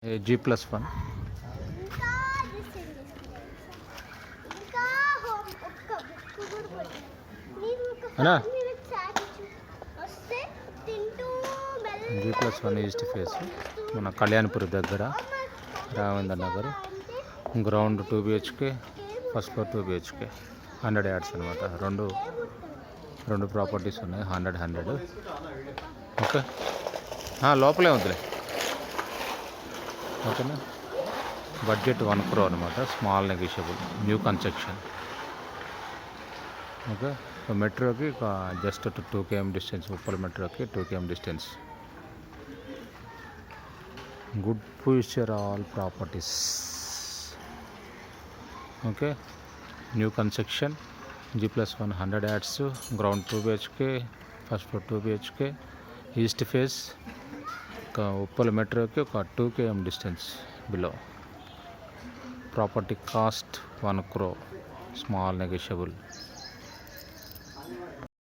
G+1. ఇంకా distance ఇంకా ఒక్క బుక్ కూడా పట్టిన నేను ఒక అన్నా 5 మినిట్స్ ఆగిచ్చు వస్తే తింటూ G+1 ఈస్ట్ ఫేస్ మన కళ్యాణ్పురి దగ్గర Ravendra Nagar ground 2 BHK first floor 2 BHK 100 yards అనమాట. రెండు ప్రాపర్టీస్ ఉన్నాయి. 100 ఓకే. లోపలే వద్దులే ఓకేనా. బడ్జెట్ 1 crore అనమాట. Small negotiable new construction. Okay. మెట్రోకి జస్ట్ 2 km డిస్టెన్స్. ఉప్పల్ మెట్రోకి 2 km distance. Good future all properties. Okay. New construction G+1 100 yards ground 2 BHK first floor 2 BHK east face. Uppal మెట్రోకి ఒక 2 km distance below. Property cost 1 crore small negotiable.